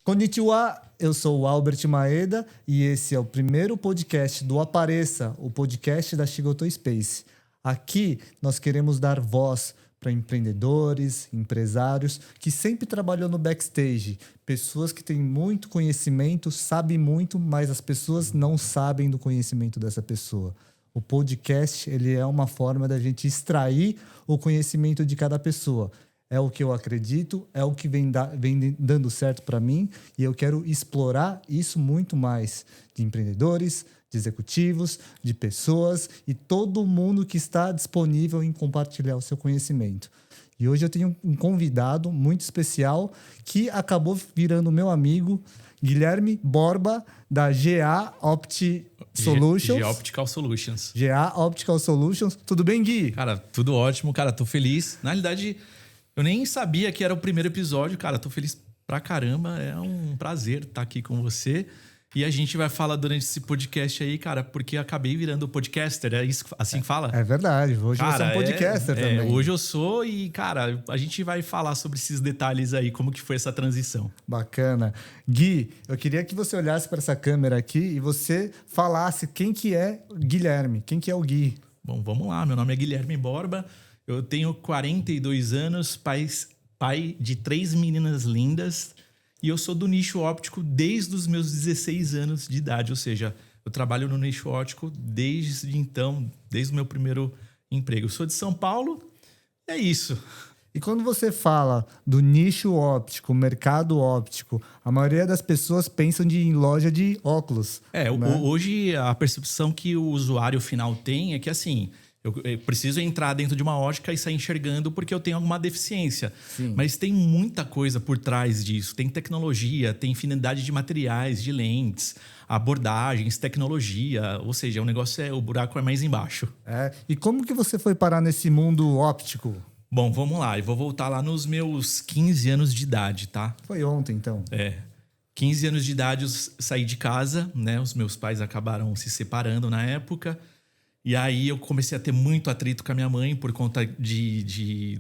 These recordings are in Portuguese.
Konnichiwa, eu sou o Albert Maeda e esse é o primeiro podcast do Apareça, o podcast da Shigoto Space. Aqui nós queremos dar voz para empreendedores, empresários que sempre trabalham no backstage, pessoas que têm muito conhecimento, sabem muito, mas as pessoas não sabem do conhecimento dessa pessoa. O podcast ele é uma forma da gente extrair o conhecimento de cada pessoa. É o que eu acredito, é o que vem dando certo para mim e eu quero explorar isso muito mais de empreendedores, de executivos, de pessoas e todo mundo que está disponível em compartilhar o seu conhecimento. E hoje eu tenho um convidado muito especial que acabou virando meu amigo, Guilherme Borba, da GA Solutions. GA Optical Solutions. GA Optical Solutions. Tudo bem, Gui? Cara, tudo ótimo. Cara, tô feliz. Na realidade, eu nem sabia que era o primeiro episódio. Cara, tô feliz pra caramba. É um prazer estar aqui com você. E a gente vai falar durante esse podcast aí, cara, porque eu acabei virando podcaster. É isso assim que fala? É verdade. Hoje cara, você é um podcaster também. Hoje eu sou e, cara, a gente vai falar sobre esses detalhes aí, como que foi essa transição. Bacana. Gui, eu queria que você olhasse para essa câmera aqui e você falasse quem que é Guilherme, quem que é o Gui. Bom, vamos lá. Meu nome é Guilherme Borba. Eu tenho 42 anos, pai de 3 meninas lindas. E eu sou do nicho óptico desde os meus 16 anos de idade. Ou seja, eu trabalho no nicho óptico desde então, desde o meu primeiro emprego. Eu sou de São Paulo, é isso. E quando você fala do nicho óptico, mercado óptico, a maioria das pessoas pensam em loja de óculos. Né? Hoje a percepção que o usuário final tem é que assim... Eu preciso entrar dentro de uma ótica e sair enxergando porque eu tenho alguma deficiência. Sim. Mas tem muita coisa por trás disso. Tem tecnologia, tem infinidade de materiais, de lentes, abordagens, tecnologia. Ou seja, o buraco é mais embaixo. E como que você foi parar nesse mundo óptico? Bom, vamos lá. Eu vou voltar lá nos meus 15 anos de idade, tá? Foi ontem, então. 15 anos de idade eu saí de casa, né? Os meus pais acabaram se separando na época. E aí eu comecei a ter muito atrito com a minha mãe por conta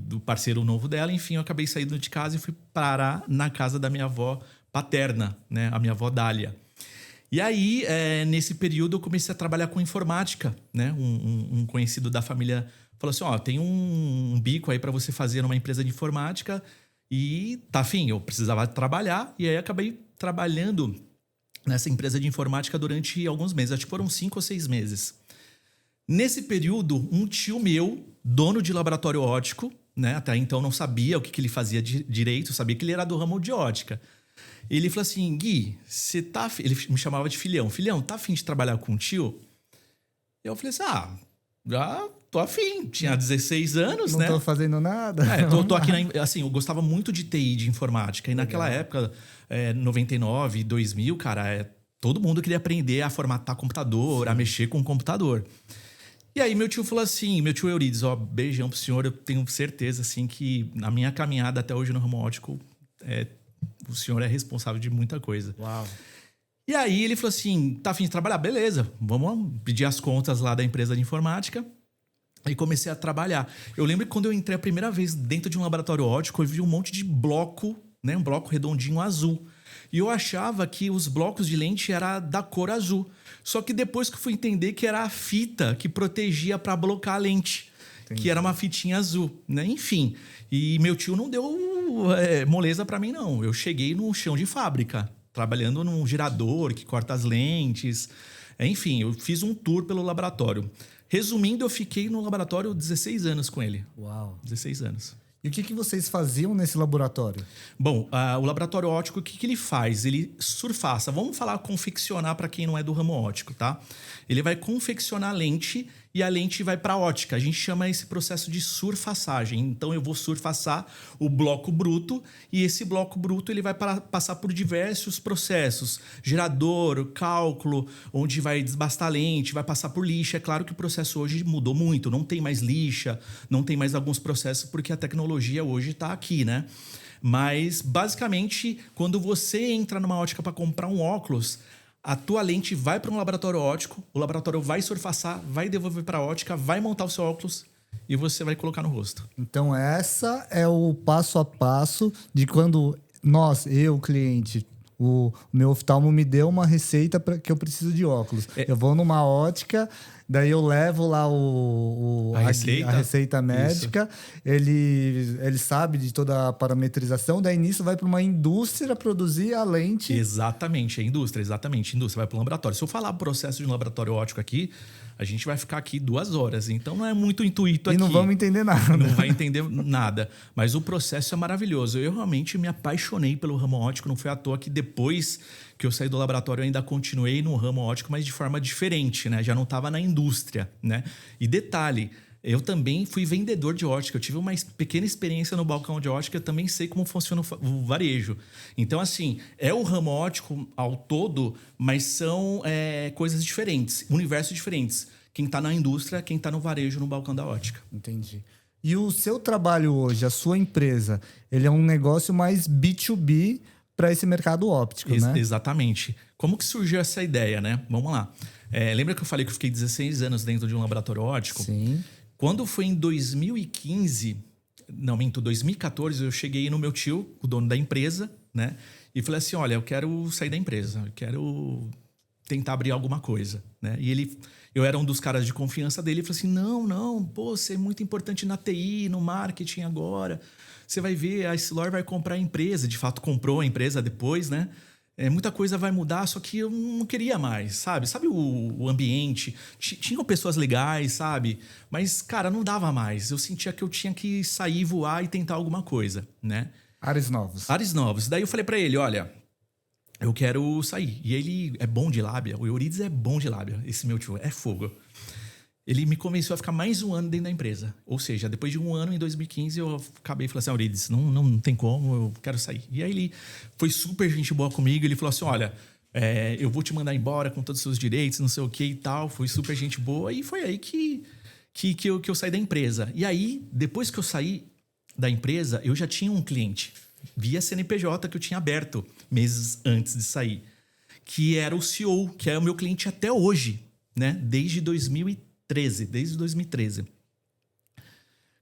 do parceiro novo dela. Enfim, eu acabei saindo de casa e fui parar na casa da minha avó paterna, né? A minha avó Dália. E aí, nesse período, eu comecei a trabalhar com informática, né? Um conhecido da família falou assim, tem um bico aí para você fazer numa empresa de informática. E tá afim, eu precisava trabalhar. E aí acabei trabalhando nessa empresa de informática durante alguns meses. Acho que foram 5 ou 6 meses. Nesse período, um tio meu, dono de laboratório óptico, né? Até então não sabia o que ele fazia direito, sabia que ele era do ramo de ótica. Ele falou assim, Gui, você tá... Ele me chamava de filhão. Filhão, tá afim de trabalhar com o tio? Eu falei assim, já tô afim. Tinha 16 anos, não né? Não tô fazendo nada. Tô aqui assim, eu gostava muito de TI, de informática. E naquela época, 99, 2000, cara, todo mundo queria aprender a formatar computador, a mexer com o computador. E aí meu tio falou assim, meu tio Eurides, beijão pro senhor, eu tenho certeza assim que na minha caminhada até hoje no ramo óptico, o senhor é responsável de muita coisa. Uau. E aí ele falou assim, tá a fim de trabalhar? Beleza, vamos pedir as contas lá da empresa de informática. E comecei a trabalhar. Eu lembro que quando eu entrei a primeira vez dentro de um laboratório óptico, eu vi um monte de bloco, né, um bloco redondinho azul. E eu achava que os blocos de lente era da cor azul. Só que depois que eu fui entender que era a fita que protegia para blocar a lente. Entendi. Que era uma fitinha azul, né? Enfim. E meu tio não deu moleza para mim, não. Eu cheguei no chão de fábrica, trabalhando num gerador que corta as lentes. Enfim, eu fiz um tour pelo laboratório. Resumindo, eu fiquei no laboratório 16 anos com ele. Uau. 16 anos. E o que vocês faziam nesse laboratório? Bom, o laboratório óptico, o que ele faz? Ele surfaça. Vamos falar confeccionar para quem não é do ramo óptico, tá? Ele vai confeccionar a lente e a lente vai para a ótica. A gente chama esse processo de surfaçagem. Então, eu vou surfaçar o bloco bruto e esse bloco bruto ele vai passar por diversos processos. Gerador, cálculo, onde vai desbastar a lente, vai passar por lixa. É claro que o processo hoje mudou muito. Não tem mais lixa, não tem mais alguns processos porque a tecnologia hoje está aqui, né? Mas, basicamente, quando você entra numa ótica para comprar um óculos, a tua lente vai para um laboratório óptico, o laboratório vai surfaçar, vai devolver para a ótica, vai montar o seu óculos e você vai colocar no rosto. Então, essa é o passo a passo de quando nós, eu, cliente, O meu oftalmo me deu uma receita que eu preciso de óculos. Eu vou numa ótica, daí eu levo lá a receita médica, ele sabe de toda a parametrização, daí nisso vai para uma indústria produzir a lente. Exatamente, a indústria, exatamente. A indústria vai para o laboratório. Se eu falar o processo de um laboratório óptico aqui, a gente vai ficar aqui 2 horas. Então não é muito intuito aqui. E não vamos entender nada. Não vai entender nada. Mas o processo é maravilhoso. Eu realmente me apaixonei pelo ramo óptico. Não foi à toa que depois que eu saí do laboratório eu ainda continuei no ramo óptico, mas de forma diferente, né? Já não estava na indústria, né? E detalhe, eu também fui vendedor de ótica. Eu tive uma pequena experiência no balcão de ótica. Eu também sei como funciona o varejo. Então, assim, é o ramo óptico ao todo, mas são coisas diferentes, universos diferentes. Quem está na indústria, quem está no varejo, no balcão da ótica. Entendi. E o seu trabalho hoje, a sua empresa, ele é um negócio mais B2B para esse mercado óptico, né? Exatamente. Como que surgiu essa ideia, né? Vamos lá. Lembra que eu falei que eu fiquei 16 anos dentro de um laboratório óptico? Sim. Quando foi em 2015, não, minto, 2014, eu cheguei no meu tio, o dono da empresa, né? E falei assim, olha, eu quero sair da empresa, eu quero tentar abrir alguma coisa, né? E eu era um dos caras de confiança dele, ele falou assim, não, pô, você é muito importante na TI, no marketing agora, você vai ver, a Essilor vai comprar a empresa, de fato comprou a empresa depois, né? Muita coisa vai mudar, só que eu não queria mais, sabe? Sabe o ambiente? Tinham pessoas legais, sabe? Mas, cara, não dava mais. Eu sentia que eu tinha que sair, voar e tentar alguma coisa, né? Ares novos. Ares novos. Daí eu falei pra ele, olha, eu quero sair. E ele é bom de lábia. O Eurides é bom de lábia. Esse meu tio é fogo. Ele me convenceu a ficar mais um ano dentro da empresa. Ou seja, depois de um ano, em 2015, eu acabei e falei assim, Eurides, não tem como, eu quero sair. E aí ele foi super gente boa comigo. Ele falou assim, olha, eu vou te mandar embora com todos os seus direitos, não sei o que e tal. Foi super gente boa. E foi aí que eu saí da empresa. E aí, depois que eu saí da empresa, eu já tinha um cliente via CNPJ que eu tinha aberto meses antes de sair, que era o CEO, que é o meu cliente até hoje, né? Desde 2013.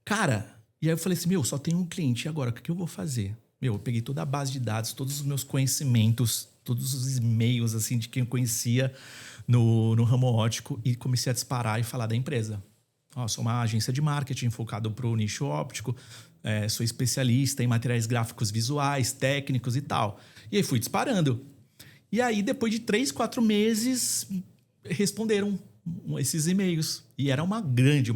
Cara, e aí eu falei assim, só tenho um cliente, e agora, o que eu vou fazer? Eu peguei toda a base de dados, todos os meus conhecimentos, todos os e-mails, assim, de quem eu conhecia no ramo óptico e comecei a disparar e falar da empresa. Sou uma agência de marketing focado para o nicho óptico, sou especialista em materiais gráficos visuais, técnicos e tal. E aí fui disparando. E aí, depois de 3, 4 meses, responderam esses e-mails. E era uma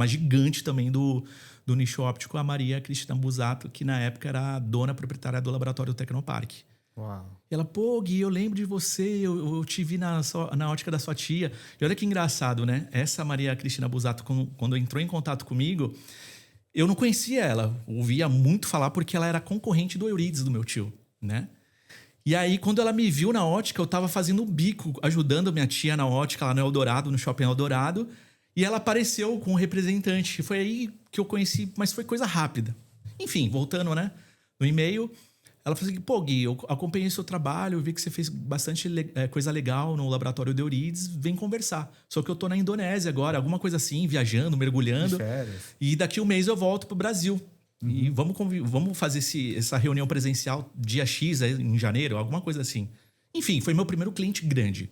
gigante também do nicho óptico, a Maria Cristina Busato, que na época era a dona proprietária do laboratório Tecnopark. Uau. E ela, pô, Gui, eu lembro de você, eu te vi na ótica da sua tia. E olha que engraçado, né? Essa Maria Cristina Busato, quando entrou em contato comigo, eu não conhecia ela. Ouvia muito falar porque ela era concorrente do Eurides, do meu tio, né? E aí, quando ela me viu na ótica, eu tava fazendo um bico, ajudando minha tia na ótica, lá no Eldorado, no Shopping Eldorado. E ela apareceu com um representante. Foi aí que eu conheci, mas foi coisa rápida. Enfim, voltando, né? No e-mail, ela falou assim, pô, Gui, eu acompanhei seu trabalho, eu vi que você fez bastante coisa legal no laboratório de Eurides, vem conversar. Só que eu tô na Indonésia agora, alguma coisa assim, viajando, mergulhando. De férias. E daqui um mês eu volto pro Brasil. Uhum. E vamos fazer essa reunião presencial dia X, em janeiro, alguma coisa assim. Enfim, foi meu primeiro cliente grande.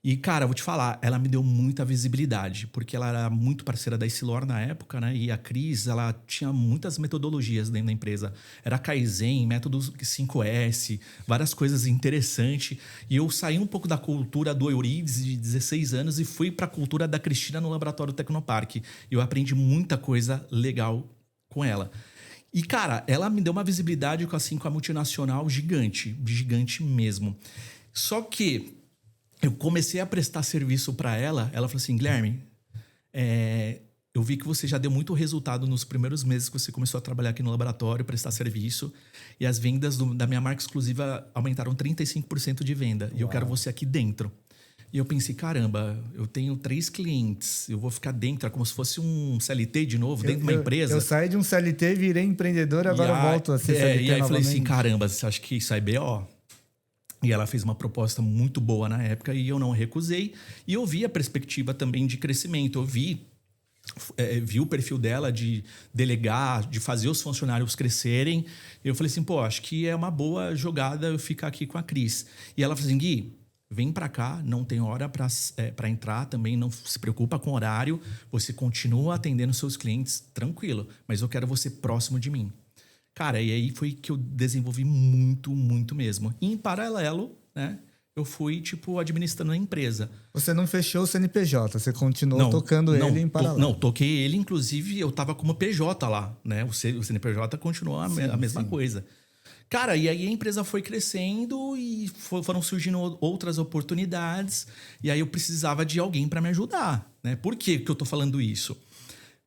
E, cara, vou te falar, ela me deu muita visibilidade, porque ela era muito parceira da Essilor na época, né? E a Cris, ela tinha muitas metodologias dentro da empresa. Era Kaizen, método 5S, várias coisas interessantes. E eu saí um pouco da cultura do Eurides, de 16 anos, e fui para a cultura da Cristina no Laboratório Tecnopark. E eu aprendi muita coisa legal com ela. E, cara, ela me deu uma visibilidade assim, com a multinacional gigante mesmo. Só que eu comecei a prestar serviço para ela. Ela falou assim, Guilherme, eu vi que você já deu muito resultado nos primeiros meses que você começou a trabalhar aqui no laboratório, prestar serviço. E as vendas da minha marca exclusiva aumentaram 35% de venda. Uau. E eu quero você aqui dentro. E eu pensei, caramba, eu tenho 3 clientes, eu vou ficar dentro, é como se fosse um CLT de novo, dentro de uma empresa. Eu saí de um CLT, virei empreendedor, agora eu volto a ser CLT E aí eu falei assim, novamente. caramba, você acha que isso é BO? E ela fez uma proposta muito boa na época e eu não recusei. E eu vi a perspectiva também de crescimento. Eu vi vi o perfil dela de delegar, de fazer os funcionários crescerem. Eu falei assim, pô, acho que é uma boa jogada eu ficar aqui com a Cris. E ela falou assim, Gui, vem pra cá, não tem hora pra entrar também, não se preocupa com o horário, você continua atendendo seus clientes tranquilo, mas eu quero você próximo de mim. Cara, e aí foi que eu desenvolvi muito, muito mesmo. E em paralelo, né, eu fui, tipo, administrando a empresa. Você não fechou o CNPJ, você continuou tocando ele em paralelo. Não, toquei ele, inclusive eu tava como PJ lá, né? O CNPJ continuou a mesma coisa. Cara, e aí a empresa foi crescendo e foram surgindo outras oportunidades. E aí eu precisava de alguém para me ajudar, né? Por que eu tô falando isso?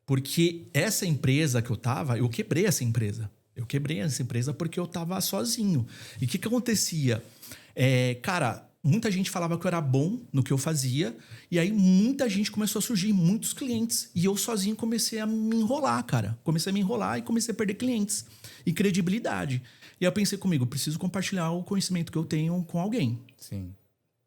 Porque essa empresa que eu tava, eu quebrei essa empresa. Eu quebrei essa empresa porque eu tava sozinho. E o que acontecia? Cara, muita gente falava que eu era bom no que eu fazia. E aí muita gente começou a surgir, muitos clientes. E eu sozinho comecei a me enrolar, cara. Comecei a me enrolar e comecei a perder clientes e credibilidade. E aí eu pensei comigo, preciso compartilhar o conhecimento que eu tenho com alguém. Sim.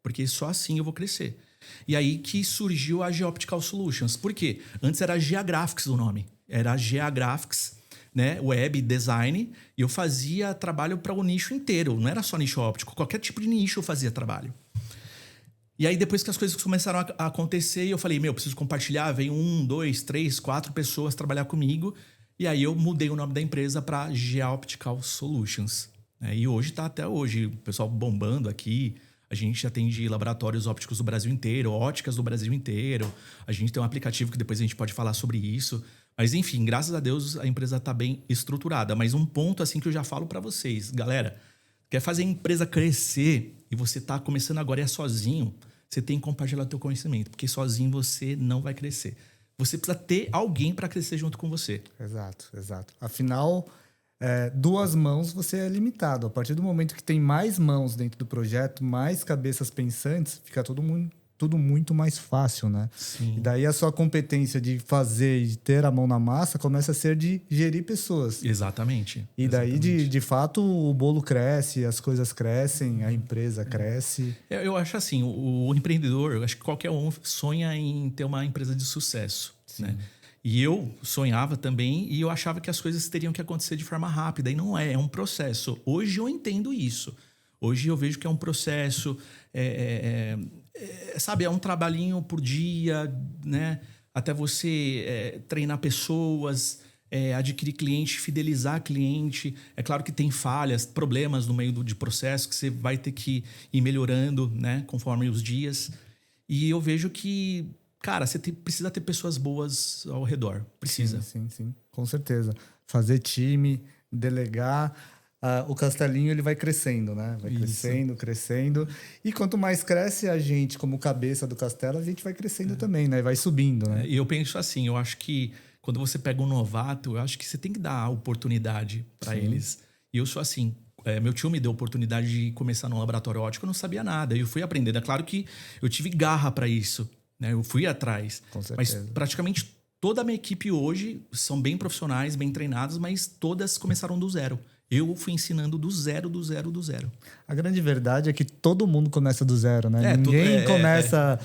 Porque só assim eu vou crescer. E aí que surgiu a Geoptical Solutions. Por quê? Antes era GA Graphics o nome. Era GA Graphics, né? Web Design. E eu fazia trabalho para o nicho inteiro. Não era só nicho óptico. Qualquer tipo de nicho eu fazia trabalho. E aí depois que as coisas começaram a acontecer, eu falei, preciso compartilhar. Veio 1, 2, 3, 4 pessoas trabalhar comigo. E aí eu mudei o nome da empresa para Geoptical Solutions. E hoje tá até hoje, o pessoal bombando aqui. A gente atende laboratórios ópticos do Brasil inteiro, óticas do Brasil inteiro. A gente tem um aplicativo que depois a gente pode falar sobre isso. Mas enfim, graças a Deus a empresa tá bem estruturada. Mas um ponto assim que eu já falo para vocês, galera, quer fazer a empresa crescer e você tá começando agora e é sozinho, você tem que compartilhar o teu conhecimento, porque sozinho você não vai crescer. Você precisa ter alguém para crescer junto com você. Exato. Afinal, 2 mãos você é limitado. A partir do momento que tem mais mãos dentro do projeto, mais cabeças pensantes, fica tudo muito mais fácil, né? Sim. E daí a sua competência de fazer e de ter a mão na massa começa a ser de gerir pessoas. Exatamente. E daí, de fato, o bolo cresce, as coisas crescem, a empresa cresce. Eu acho assim, o empreendedor, eu acho que qualquer um sonha em ter uma empresa de sucesso, né? E eu sonhava também e eu achava que as coisas teriam que acontecer de forma rápida. E não é um processo. Hoje eu entendo isso. Hoje eu vejo que é um processo, sabe, é um trabalhinho por dia, né? Até você treinar pessoas, adquirir cliente, fidelizar cliente. É claro que tem falhas, problemas no meio de processo que você vai ter que ir melhorando, né? Conforme os dias. E eu vejo que, cara, você precisa ter pessoas boas ao redor. Precisa. Sim. Com certeza. Fazer time, delegar. O castelinho ele vai crescendo, né? Vai crescendo. E quanto mais cresce a gente como cabeça do castelo, a gente vai crescendo também, né? Vai subindo, né? E eu penso assim, eu acho que quando você pega um novato, eu acho que você tem que dar oportunidade para eles. E eu sou assim, meu tio me deu a oportunidade de começar no laboratório óptico, eu não sabia nada. Eu fui aprendendo. É claro que eu tive garra para isso, né? Eu fui atrás. Com certeza. Mas praticamente toda a minha equipe hoje são bem profissionais, bem treinados, mas todas começaram do zero. Eu fui ensinando do zero. A grande verdade é que todo mundo começa do zero, né? Ninguém começa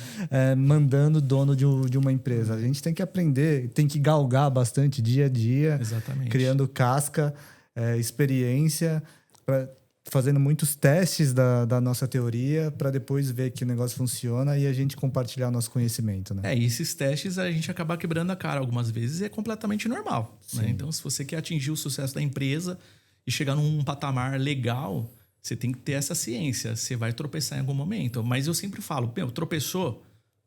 mandando dono de uma empresa. A gente tem que aprender, tem que galgar bastante dia a dia. Exatamente. Criando casca, experiência, fazendo muitos testes da nossa teoria para depois ver que o negócio funciona e a gente compartilhar nosso conhecimento, né? E esses testes a gente acaba quebrando a cara algumas vezes e é completamente normal, né? Então, se você quer atingir o sucesso da empresa e chegar num patamar legal, você tem que ter essa ciência. Você vai tropeçar em algum momento. Mas eu sempre falo, tropeçou,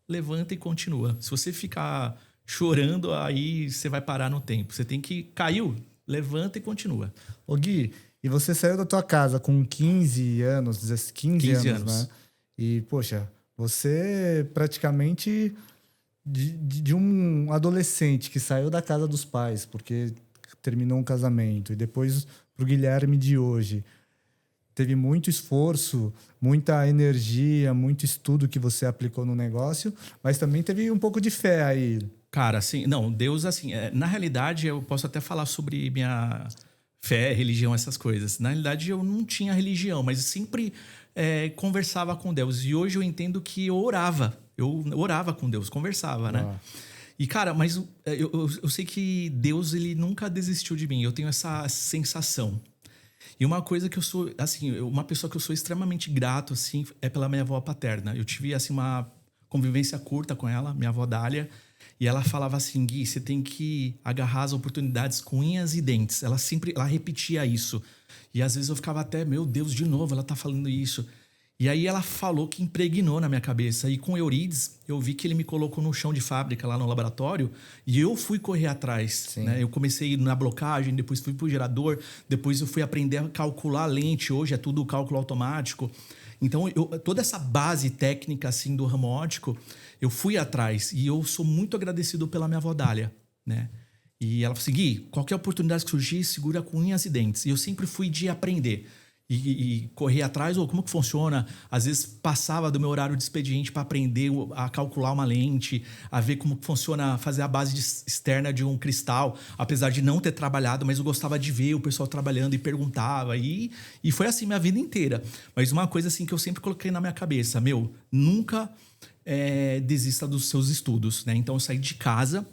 levanta e continua. Se você ficar chorando, aí você vai parar no tempo. Você tem que... Caiu, levanta e continua. Ô Gui, e você saiu da tua casa com 15 anos, 15 anos, né? E, poxa, você praticamente de um adolescente que saiu da casa dos pais porque terminou um casamento e depois pro Guilherme de hoje. Teve muito esforço, muita energia, muito estudo que você aplicou no negócio, mas também teve um pouco de fé aí. Cara, assim, não, Deus, assim, na realidade eu posso até falar sobre minha fé, religião, essas coisas. Na realidade eu não tinha religião, mas sempre conversava com Deus. E hoje eu entendo que eu orava com Deus, conversava, né? E, cara, mas eu sei que Deus, ele nunca desistiu de mim. Eu tenho essa sensação. E uma coisa que eu sou, assim, uma pessoa que eu sou extremamente grato, assim, é pela minha avó paterna. Eu tive, assim, uma convivência curta com ela, minha avó Dália, e ela falava assim: Gui, você tem que agarrar as oportunidades com unhas e dentes. Ela repetia isso. E às vezes eu ficava até, meu Deus, de novo ela tá falando isso. E aí ela falou que impregnou na minha cabeça. E com o Eurides, eu vi que ele me colocou no chão de fábrica lá no laboratório e eu fui correr atrás. Né? Eu comecei na blocagem, depois fui pro gerador, depois eu fui aprender a calcular a lente. Hoje é tudo cálculo automático. Então, toda essa base técnica assim, do ramo óptico, eu fui atrás. E eu sou muito agradecido pela minha avó Dália, né? E ela falou assim: Gui, qualquer oportunidade que surgir, segura com unhas e dentes. E eu sempre fui de aprender. E correr atrás, ou como que funciona. Às vezes passava do meu horário de expediente para aprender a calcular uma lente, a ver como que funciona, fazer a base externa de um cristal, apesar de não ter trabalhado, mas eu gostava de ver o pessoal trabalhando e perguntava, e foi assim minha vida inteira. Mas uma coisa assim que eu sempre coloquei na minha cabeça: meu, nunca desista dos seus estudos, né? Então eu saí de casa,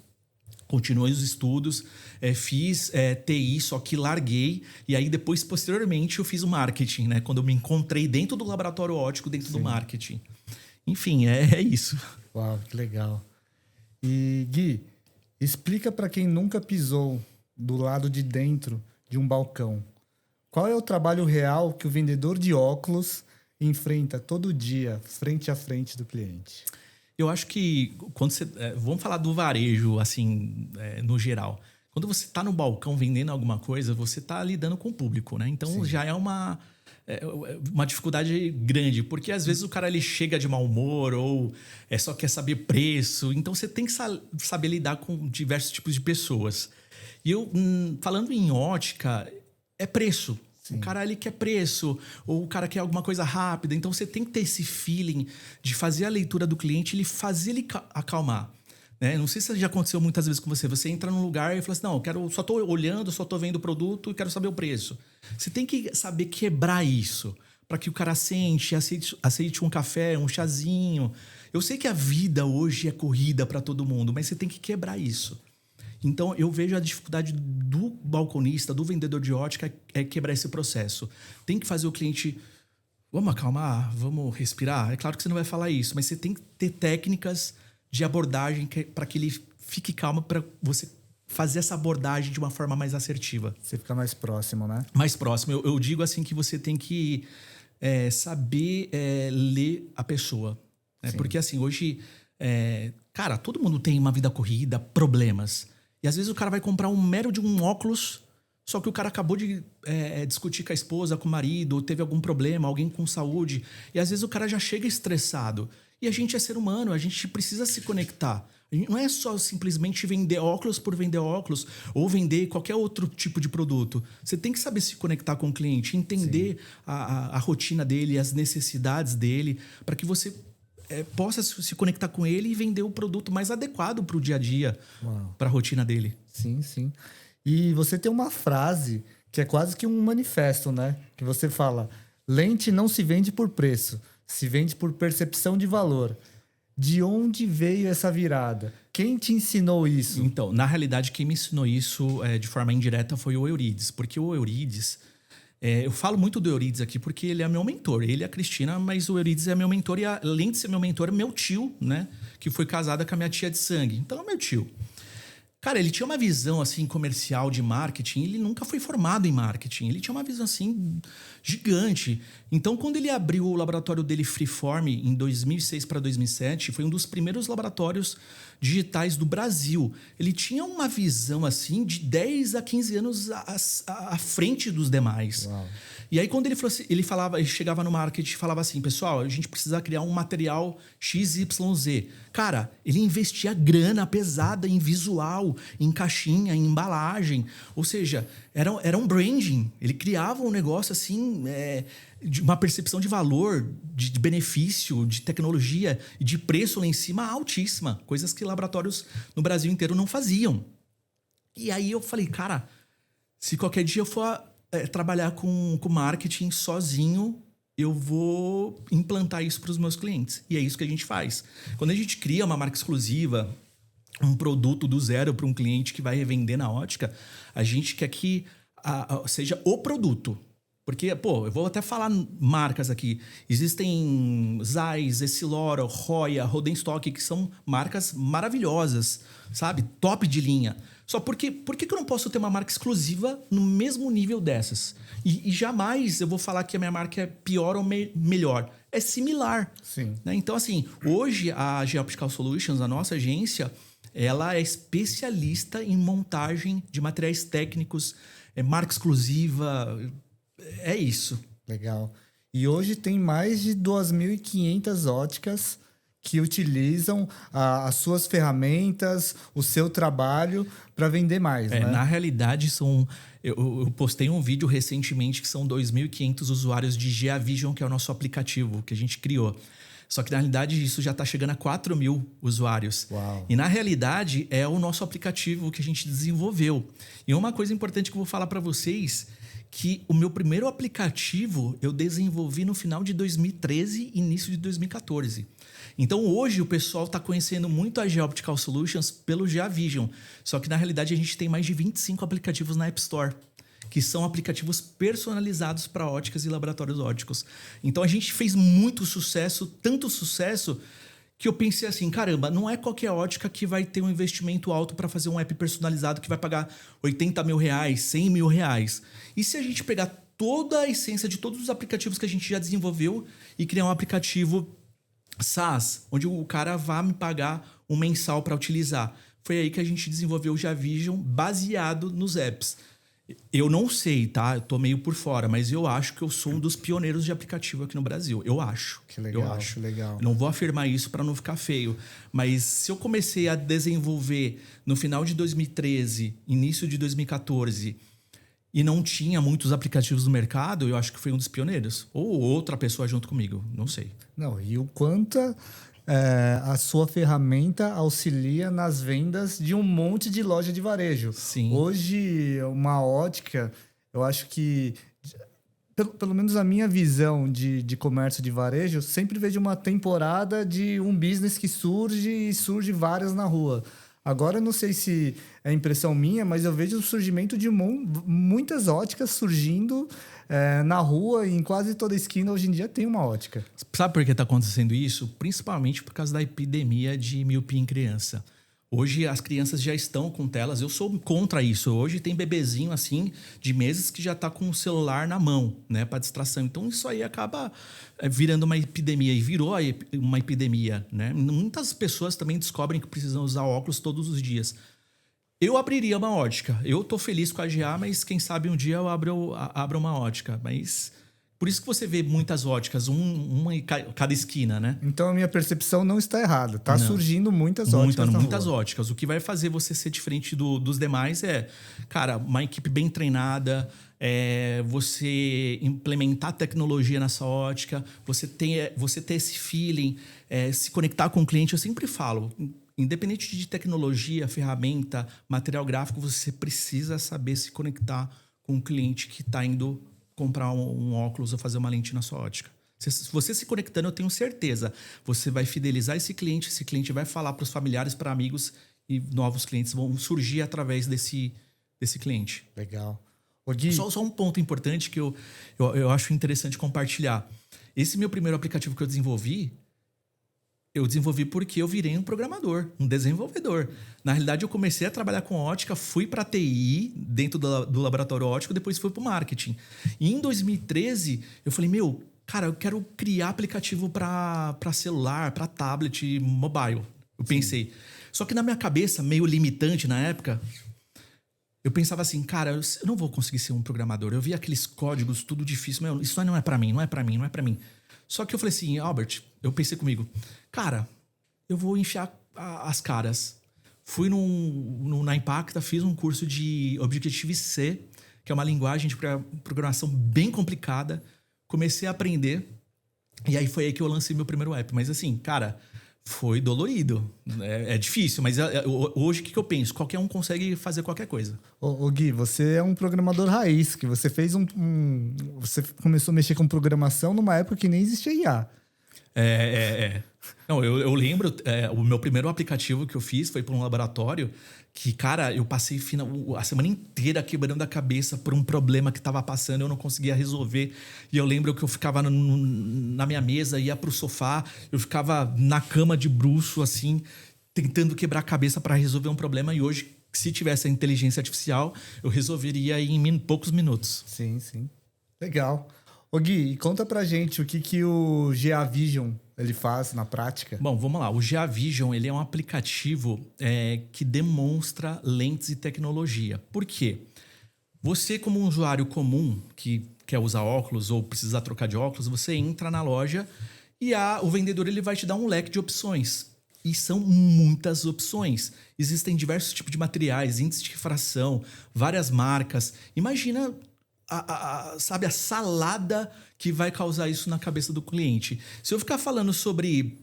continuei os estudos, fiz TI, só que larguei. E aí depois, posteriormente, eu fiz o marketing, né? Quando eu me encontrei dentro do laboratório óptico, dentro do marketing. Enfim, é isso. Uau, que legal. E Gui, explica para quem nunca pisou do lado de dentro de um balcão. Qual é o trabalho real que o vendedor de óculos enfrenta todo dia, frente a frente do cliente? Eu acho que quando você... vamos falar do varejo, assim, no geral. Quando você está no balcão vendendo alguma coisa, você está lidando com o público, né? Então, já é uma dificuldade grande. Porque, às vezes, o cara ele chega de mau humor ou só quer saber preço. Então, você tem que saber lidar com diversos tipos de pessoas. E eu, falando em ótica, é preço. Sim. O cara ele quer preço, ou o cara quer alguma coisa rápida. Então, você tem que ter esse feeling de fazer a leitura do cliente, fazer ele acalmar. Né? Não sei se já aconteceu muitas vezes com você. Você entra num lugar e fala assim: não, só estou olhando, só estou vendo o produto e quero saber o preço. Você tem que saber quebrar isso, para que o cara aceite um café, um chazinho. Eu sei que a vida hoje é corrida para todo mundo, mas você tem que quebrar isso. Então, eu vejo a dificuldade do balconista, do vendedor de ótica, é quebrar esse processo. Tem que fazer o cliente: vamos acalmar, vamos respirar. É claro que você não vai falar isso, mas você tem que ter técnicas de abordagem para que ele fique calmo, para você fazer essa abordagem de uma forma mais assertiva. Você fica mais próximo, né? Mais próximo. Eu digo assim que você tem que saber ler a pessoa. Né? Porque assim, hoje, cara, todo mundo tem uma vida corrida, problemas. E às vezes o cara vai comprar um mero de um óculos, só que o cara acabou de discutir com a esposa, com o marido, ou teve algum problema, alguém com saúde. E às vezes o cara já chega estressado. E a gente é ser humano, a gente precisa se conectar. Não é só simplesmente vender óculos por vender óculos ou vender qualquer outro tipo de produto. Você tem que saber se conectar com o cliente, entender a rotina dele, as necessidades dele, para que você possa se conectar com ele e vender o produto mais adequado para o dia a dia, para a rotina dele. Sim, sim. E você tem uma frase que é quase que um manifesto, né? Que você fala: lente não se vende por preço, se vende por percepção de valor. De onde veio essa virada? Quem te ensinou isso? Então, na realidade, quem me ensinou isso de forma indireta foi o Eurides. Porque o Eurides... eu falo muito do Eurides aqui porque ele é meu mentor. Ele é a Cristina, mas o Eurides é meu mentor. E além de ser meu mentor, é meu tio, né? Que foi casada com a minha tia de sangue. Então, é meu tio. Cara, ele tinha uma visão, assim, comercial de marketing. Ele nunca foi formado em marketing. Ele tinha uma visão, assim, gigante. Então, quando ele abriu o laboratório dele Freeform em 2006 para 2007, foi um dos primeiros laboratórios digitais do Brasil. Ele tinha uma visão, assim, de 10 a 15 anos à frente dos demais. Uau. E aí, quando ele falou assim, ele chegava no marketing e falava assim: pessoal, a gente precisa criar um material XYZ. Cara, ele investia grana pesada em visual, em caixinha, em embalagem. Ou seja, era um branding. Ele criava um negócio assim, de uma percepção de valor, de benefício, de tecnologia e de preço lá em cima altíssima. Coisas que laboratórios no Brasil inteiro não faziam. E aí eu falei: cara, se qualquer dia eu for trabalhar com marketing sozinho, eu vou implantar isso para os meus clientes. E é isso que a gente faz. Quando a gente cria uma marca exclusiva, um produto do zero para um cliente que vai revender na ótica, a gente quer que seja o produto. Porque, pô, eu vou até falar marcas aqui. Existem Zeiss, Essilor, Roya, Rodenstock, que são marcas maravilhosas, sabe? Top de linha. Só porque por que eu não posso ter uma marca exclusiva no mesmo nível dessas? E jamais eu vou falar que a minha marca é pior ou melhor. É similar. Sim. Né? Então, assim, hoje a Geoptical Solutions, a nossa agência, ela é especialista em montagem de materiais técnicos, marca exclusiva. É isso. Legal. E hoje tem mais de 2.500 óticas que utilizam as suas ferramentas, o seu trabalho para vender mais, né? Na realidade, eu postei um vídeo recentemente que são 2.500 usuários de GeaVision, que é o nosso aplicativo que a gente criou. Só que, na realidade, isso já está chegando a 4.000 usuários. Uau. E, na realidade, é o nosso aplicativo que a gente desenvolveu. E uma coisa importante que eu vou falar para vocês, que o meu primeiro aplicativo eu desenvolvi no final de 2013 e início de 2014. Então, hoje, o pessoal está conhecendo muito a Geoptical Solutions pelo GeaVision. Só que, na realidade, a gente tem mais de 25 aplicativos na App Store, que são aplicativos personalizados para óticas e laboratórios óticos. Então, a gente fez muito sucesso, tanto sucesso, que eu pensei assim, caramba, não é qualquer ótica que vai ter um investimento alto para fazer um app personalizado que vai pagar 80 mil reais, 100 mil reais. E se a gente pegar toda a essência de todos os aplicativos que a gente já desenvolveu e criar um aplicativo SaaS, onde o cara vai me pagar um mensal para utilizar? Foi aí que a gente desenvolveu o GeaVision baseado nos apps. Eu não sei, tá? Eu tô meio por fora, mas eu acho que eu sou um dos pioneiros de aplicativo aqui no Brasil. Eu acho. Que legal, eu acho. Que legal. Eu não vou afirmar isso para não ficar feio, mas se eu comecei a desenvolver no final de 2013, início de 2014, e não tinha muitos aplicativos no mercado, eu acho que foi um dos pioneiros. Ou outra pessoa junto comigo, não sei. Não, e o quanto a sua ferramenta auxilia nas vendas de um monte de loja de varejo. Sim. Hoje, uma ótica, eu acho que, pelo menos a minha visão de comércio de varejo, sempre vejo uma temporada de um business que surge e surge várias na rua. Agora, eu não sei se é impressão minha, mas eu vejo o surgimento de muitas óticas surgindo na rua, e em quase toda esquina hoje em dia tem uma ótica. Sabe por que está acontecendo isso? Principalmente por causa da epidemia de miopia em criança. Hoje as crianças já estão com telas, eu sou contra isso. Hoje tem bebezinho assim de meses que já está com o celular na mão, né, para distração. Então isso aí acaba virando uma epidemia, e virou uma epidemia, né? Muitas pessoas também descobrem que precisam usar óculos todos os dias. Eu abriria uma ótica. Eu tô feliz com a GA, mas quem sabe um dia eu abro uma ótica. Mas por isso que você vê muitas óticas, uma em cada esquina, né? Então a minha percepção não está errada. Tá surgindo muitas óticas na muitas rua. óticas. O que vai fazer você ser diferente dos demais é, cara, uma equipe bem treinada, você implementar tecnologia nessa ótica, você ter esse feeling, se conectar com o cliente. Eu sempre falo, independente de tecnologia, ferramenta, material gráfico, você precisa saber se conectar com o cliente que está indo comprar um óculos ou fazer uma lente na sua ótica. Se você se conectando, eu tenho certeza, você vai fidelizar esse cliente vai falar para os familiares, para amigos, e novos clientes vão surgir através desse cliente. Legal. Ô, Gui, só um ponto importante que eu acho interessante compartilhar. Esse meu primeiro aplicativo que eu desenvolvi porque eu virei um programador, um desenvolvedor. Na realidade, eu comecei a trabalhar com ótica, fui para TI, dentro do laboratório óptico, depois fui para o marketing. E em 2013, eu falei, cara, eu quero criar aplicativo para celular, para tablet, mobile. Eu pensei. Só que na minha cabeça, meio limitante na época, eu pensava assim, cara, eu não vou conseguir ser um programador. Eu via aqueles códigos, tudo difícil. Isso não é para mim, não é para mim, não é para mim. Só que eu falei assim, Albert, eu pensei comigo, cara, eu vou enfiar as caras. Fui na Impacta, fiz um curso de Objective-C, que é uma linguagem de programação bem complicada. Comecei a aprender, e aí foi aí que eu lancei meu primeiro app. Mas assim, cara, foi dolorido. É difícil, mas hoje o que eu penso? Qualquer um consegue fazer qualquer coisa. Ô Gui, você é um programador raiz, que você fez você começou a mexer com programação numa época que nem existia IA. Não, eu lembro, o meu primeiro aplicativo que eu fiz foi para um laboratório que, cara, eu passei a semana inteira quebrando a cabeça por um problema que estava passando, eu não conseguia resolver. E eu lembro que eu ficava na minha mesa, ia pro sofá, eu ficava na cama de bruço, assim, tentando quebrar a cabeça para resolver um problema. E hoje, se tivesse a inteligência artificial, eu resolveria em poucos minutos. Sim, sim. Legal. Ô Gui, e conta pra gente o que o GA Vision ele faz na prática. Bom, vamos lá. O GA Vision ele é um aplicativo que demonstra lentes e tecnologia. Por quê? Você, como um usuário comum que quer usar óculos ou precisar trocar de óculos, você entra na loja e o vendedor ele vai te dar um leque de opções. E são muitas opções. Existem diversos tipos de materiais, índice de refração, várias marcas. Imagina sabe, a salada que vai causar isso na cabeça do cliente. Se eu ficar falando sobre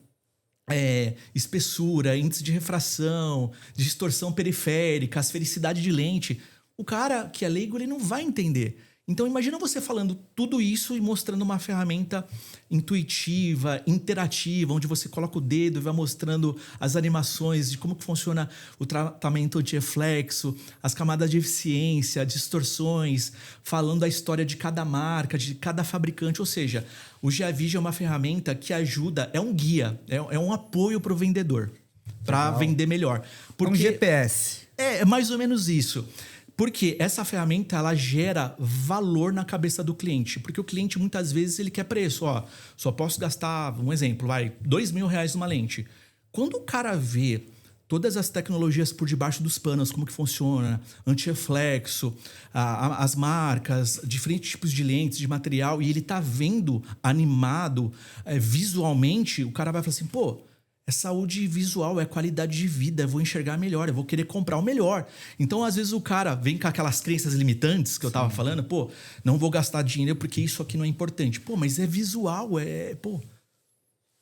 espessura, índice de refração, distorção periférica, asfericidade de lente, o cara que é leigo ele não vai entender. Então imagina você falando tudo isso e mostrando uma ferramenta intuitiva, interativa, onde você coloca o dedo e vai mostrando as animações de como que funciona o tratamento anti-reflexo, as camadas de eficiência, distorções, falando a história de cada marca, de cada fabricante. Ou seja, o GA Vision é uma ferramenta que ajuda, é um guia, é um apoio para o vendedor, para vender melhor. Porque, um GPS. É mais ou menos isso. Porque essa ferramenta, ela gera valor na cabeça do cliente. Porque o cliente, muitas vezes, ele quer preço. Ó, só posso gastar, um exemplo, R$2.000 numa lente. Quando o cara vê todas as tecnologias por debaixo dos panos, como que funciona, anti-reflexo, as marcas, diferentes tipos de lentes, de material, e ele tá vendo animado visualmente, o cara vai falar assim, pô, é saúde visual, é qualidade de vida, eu vou enxergar melhor, eu vou querer comprar o melhor. Então, às vezes, o cara vem com aquelas crenças limitantes que eu tava falando, pô, não vou gastar dinheiro porque isso aqui não é importante. Pô, mas é visual, pô.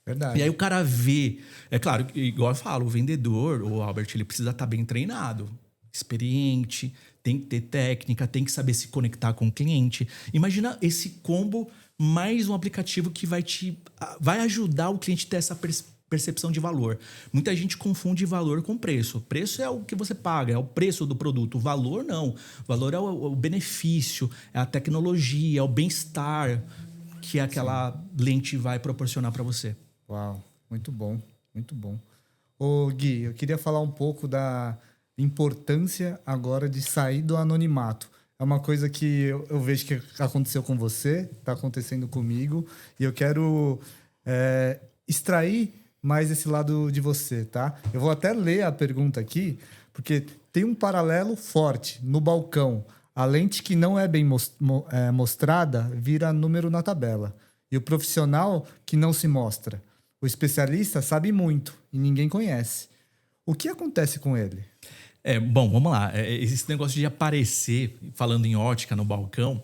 Verdade. E aí o cara vê. É claro, igual eu falo, o vendedor, o Albert, ele precisa estar bem treinado, experiente, tem que ter técnica, tem que saber se conectar com o cliente. Imagina esse combo mais um aplicativo que vai ajudar o cliente a ter essa percepção de valor. Muita gente confunde valor com preço. Preço é o que você paga, é o preço do produto. O valor não. O valor é o benefício, é a tecnologia, é o bem-estar que aquela lente vai proporcionar para você. Uau, muito bom, muito bom. Ô Gui, eu queria falar um pouco da importância agora de sair do anonimato. É uma coisa que eu vejo que aconteceu com você, está acontecendo comigo, e eu quero extrair mais esse lado de você, tá? Eu vou até ler a pergunta aqui, porque tem um paralelo forte no balcão. A lente que não é bem mostrada vira número na tabela. E o profissional que não se mostra. O especialista sabe muito e ninguém conhece. O que acontece com ele? Bom, vamos lá. Esse negócio de aparecer, falando em ótica no balcão,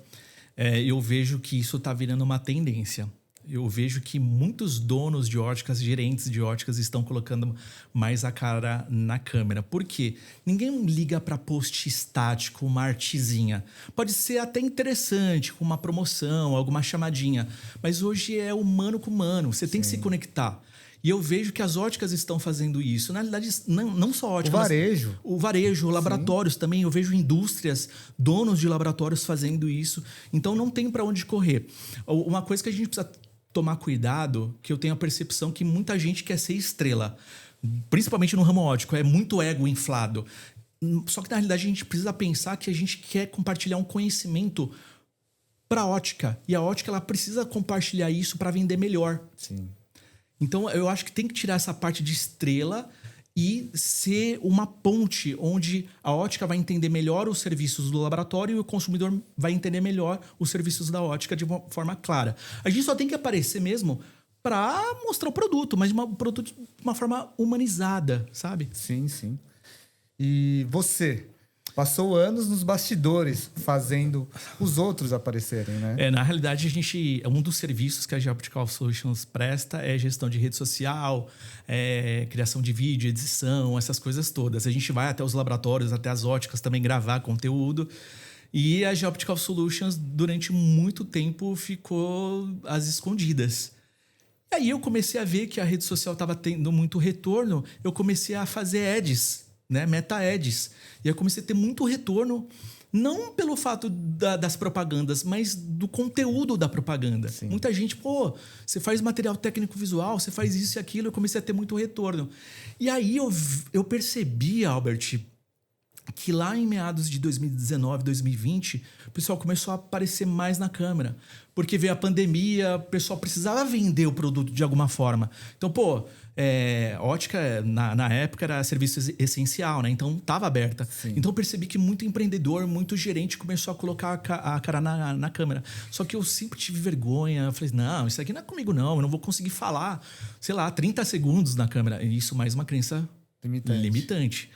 eu vejo que isso está virando uma tendência. Eu vejo que muitos donos de óticas, gerentes de óticas, estão colocando mais a cara na câmera. Por quê? Ninguém liga para post estático, uma artezinha. Pode ser até interessante, com uma promoção, alguma chamadinha. Mas hoje é humano com humano. Você tem que se conectar. E eu vejo que as óticas estão fazendo isso. Na realidade, não só óticas. O varejo. O varejo, laboratórios também. Eu vejo indústrias, donos de laboratórios fazendo isso. Então, não tem para onde correr. Uma coisa que a gente precisa tomar cuidado, que eu tenho a percepção que muita gente quer ser estrela, principalmente no ramo óptico, é muito ego inflado. Só que na realidade a gente precisa pensar que a gente quer compartilhar um conhecimento para a ótica, e a ótica ela precisa compartilhar isso para vender melhor. Sim. Então eu acho que tem que tirar essa parte de estrela e ser uma ponte onde a ótica vai entender melhor os serviços do laboratório e o consumidor vai entender melhor os serviços da ótica de uma forma clara. A gente só tem que aparecer mesmo para mostrar o produto, mas produto de uma forma humanizada, sabe? Sim, sim. E você passou anos nos bastidores fazendo os outros aparecerem, né? Na realidade, um dos serviços que a Geoptical Solutions presta é gestão de rede social, criação de vídeo, edição, essas coisas todas. A gente vai até os laboratórios, até as óticas também gravar conteúdo. E a Geoptical Solutions, durante muito tempo, ficou às escondidas. E aí eu comecei a ver que a rede social estava tendo muito retorno, eu comecei a fazer ads, né? Meta ads. E aí eu comecei a ter muito retorno, não pelo fato das propagandas, mas do conteúdo da propaganda. Sim. Muita gente, pô, você faz material técnico visual, você faz isso e aquilo, eu comecei a ter muito retorno. E aí eu percebi, Albert, que lá em meados de 2019, 2020, o pessoal começou a aparecer mais na câmera. Porque veio a pandemia, o pessoal precisava vender o produto de alguma forma. Então, pô, ótica, na época, era serviço essencial, né? Então, estava aberta. Sim. Então, eu percebi que muito empreendedor, muito gerente começou a colocar a cara na câmera. Só que eu sempre tive vergonha. Eu falei, não, isso aqui não é comigo, não. Eu não vou conseguir falar, sei lá, 30 segundos na câmera. E isso mais uma crença limitante.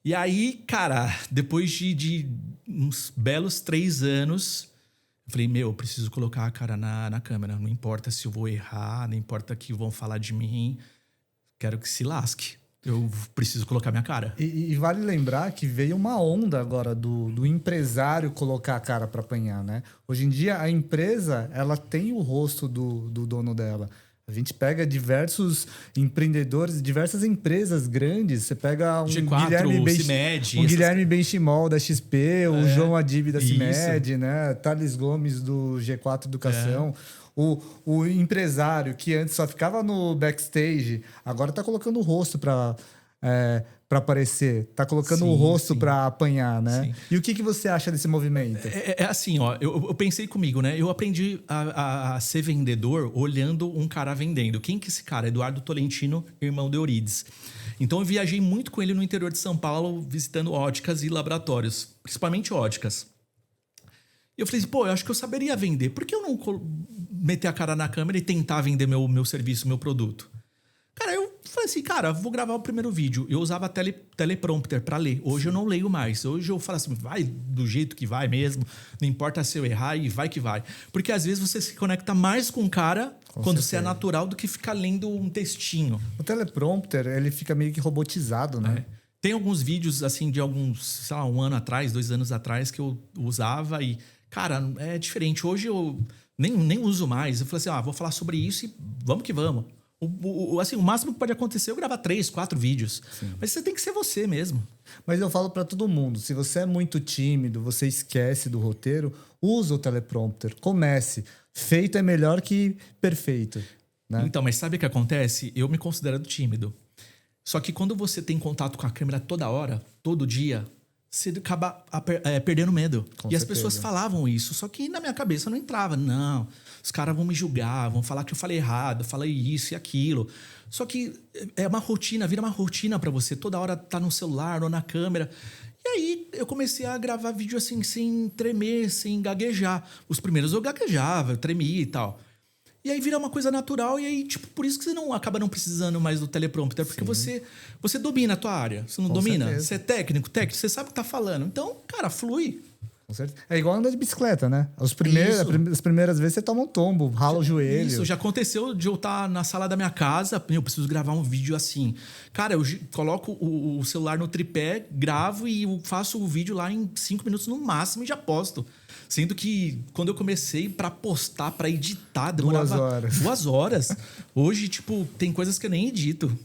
E aí, cara, depois de uns belos 3 anos, eu falei, eu preciso colocar a cara na câmera. Não importa se eu vou errar, não importa que vão falar de mim. Quero que se lasque. Eu preciso colocar minha cara. E vale lembrar que veio uma onda agora do empresário colocar a cara para apanhar, né? Hoje em dia, a empresa, ela tem o rosto do dono dela. A gente pega diversos empreendedores, diversas empresas grandes. Você pega um G4, Guilherme Benchimol da XP, o João Adib da CIMED, né? Thales Gomes do G4 Educação. O empresário que antes só ficava no backstage, agora está colocando o rosto para aparecer, tá colocando o rosto para apanhar, né? Sim. E o que você acha desse movimento? É assim, ó, eu pensei comigo, né? Eu aprendi a ser vendedor olhando um cara vendendo. Quem que é esse cara? Eduardo Tolentino, irmão de Eurides. Então eu viajei muito com ele no interior de São Paulo, visitando óticas e laboratórios, principalmente óticas. E eu falei assim, pô, eu acho que eu saberia vender. Por que eu não meter a cara na câmera e tentar vender meu serviço, meu produto? Cara, eu falei assim, cara, vou gravar o primeiro vídeo. Eu usava teleprompter para ler. Hoje eu não leio mais. Hoje eu falo assim, vai do jeito que vai mesmo. Não importa se eu errar e vai que vai. Porque às vezes você se conecta mais com o cara quando você é natural do que ficar lendo um textinho. O teleprompter, ele fica meio que robotizado, né? Tem alguns vídeos, assim, de alguns, sei lá, 1 ano atrás, 2 anos atrás, que eu usava e, cara, é diferente. Hoje eu nem uso mais. Eu falei assim, vou falar sobre isso e vamos que vamos. Assim, o máximo que pode acontecer é eu gravar 3, 4 vídeos. Sim. Mas você tem que ser você mesmo. Mas eu falo para todo mundo, se você é muito tímido, você esquece do roteiro, usa o teleprompter, comece. Feito é melhor que perfeito, né? Então, mas sabe o que acontece? Eu me considero tímido. Só que quando você tem contato com a câmera toda hora, todo dia, você acaba perdendo medo. Com e as certeza. pessoas falavam isso, só que na minha cabeça não entrava. Não, os caras vão me julgar, vão falar que eu falei errado, eu falei isso e aquilo. Só que é uma rotina, vira uma rotina pra você. Toda hora tá no celular ou na câmera. E aí eu comecei a gravar vídeo assim, sem tremer, sem gaguejar. Os primeiros eu gaguejava, eu tremia e tal. E aí vira uma coisa natural e aí, tipo, por isso que você acaba não precisando mais do teleprompter, porque você domina a tua área. Você não domina? Certeza. Você é técnico, você sabe o que tá falando. Então, cara, flui. Com certeza. É igual andar de bicicleta, né? As primeiras vezes você toma um tombo, rala o joelho. Isso, já aconteceu de eu estar na sala da minha casa, eu preciso gravar um vídeo assim. Cara, eu coloco o celular no tripé, gravo e faço o vídeo lá em 5 minutos no máximo e já posto. Sendo que quando eu comecei pra postar, pra editar, demorava 2 horas. Hoje, tipo, tem coisas que eu nem edito.